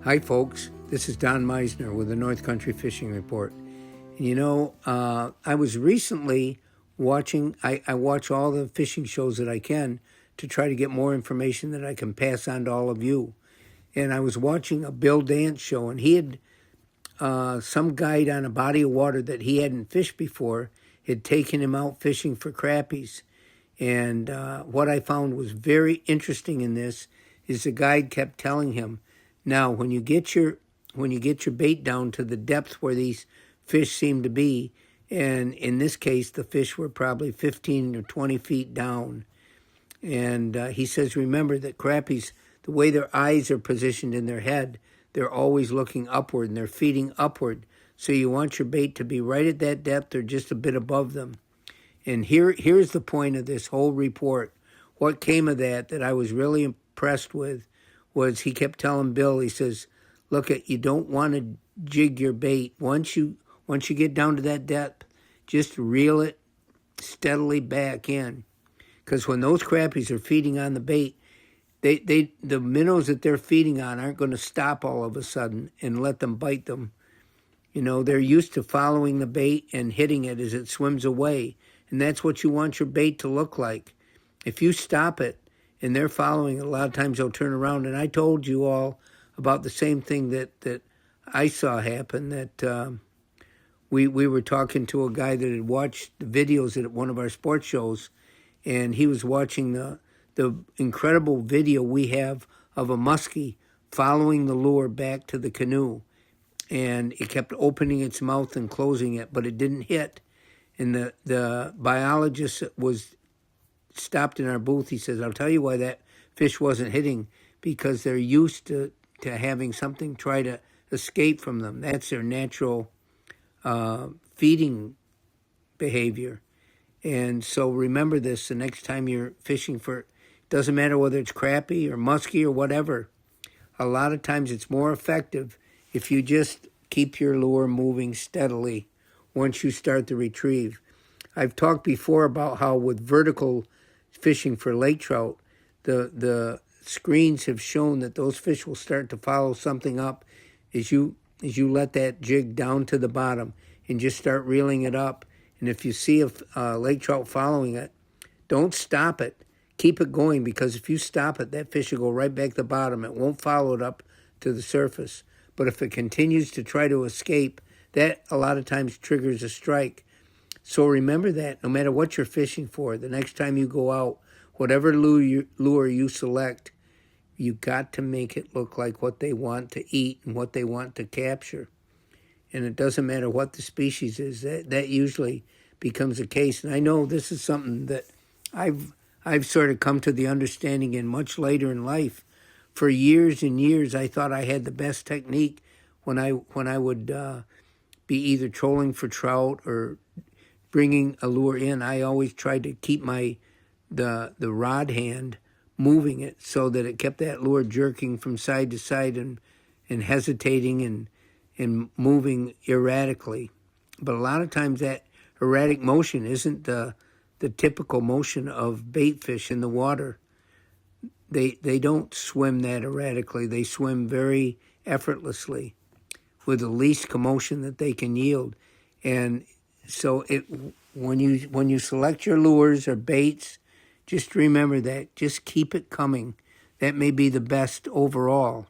Hi, folks. This is Don Meissner with the North Country Fishing Report. I was recently watching, I watch all the fishing shows that I can to try to get more information that I can pass on to all of you. And I was watching a Bill Dance show, and he had some guide on a body of water that he hadn't fished before, had taken him out fishing for crappies. And what I found was very interesting in this is the guide kept telling him, now when you get your bait down to the depth where these fish seem to be, and in this case the fish were probably 15 or 20 feet down, and he says, remember that crappies, the way their eyes are positioned in their head, they're always looking upward and they're feeding upward. So you want your bait to be right at that depth or just a bit above them. And here's the point of this whole report. What came of that I was really impressed with was he kept telling Bill, he says, look, you don't want to jig your bait. Once you get down to that depth, just reel it steadily back in. Because when those crappies are feeding on the bait, the minnows that they're feeding on aren't going to stop all of a sudden and let them bite them. You know, they're used to following the bait and hitting it as it swims away. And that's what you want your bait to look like. If you stop it and they're following it, a lot of times they'll turn around. And I told you all about the same thing that I saw happen, that we were talking to a guy that had watched the videos at one of our sports shows, and he was watching the incredible video we have of a muskie following the lure back to the canoe. And it kept opening its mouth and closing it, but it didn't hit. And the biologist was stopped in our booth. He says, I'll tell you why that fish wasn't hitting, because they're used to having something try to escape from them. That's their natural feeding behavior. And so remember this the next time you're fishing for, doesn't matter whether it's crappie or muskie or whatever. A lot of times it's more effective if you just keep your lure moving steadily once you start the retrieve. I've talked before about how with vertical fishing for lake trout, the screens have shown that those fish will start to follow something up as you let that jig down to the bottom and just start reeling it up. And if you see a lake trout following it, don't stop it. Keep it going, because if you stop it, that fish will go right back to the bottom. It won't follow it up to the surface. But if it continues to try to escape, that a lot of times triggers a strike. So remember that no matter what you're fishing for, the next time you go out, whatever lure you select, you got to make it look like what they want to eat and what they want to capture. And it doesn't matter what the species is. That usually becomes the case. And I know this is something that I've sort of come to the understanding in much later in life. For years and years, I thought I had the best technique when I would be either trolling for trout or bringing a lure in. I always tried to keep the rod hand moving it so that it kept that lure jerking from side to side and hesitating and moving erratically. But a lot of times that erratic motion isn't the typical motion of bait fish in the water. They don't swim that erratically. They swim very effortlessly with the least commotion that they can yield. And so when you select your lures or baits, just remember that. Just keep it coming. That may be the best overall.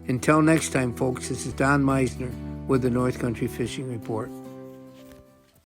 Until next time, folks, this is Don Meissner with the North Country Fishing Report.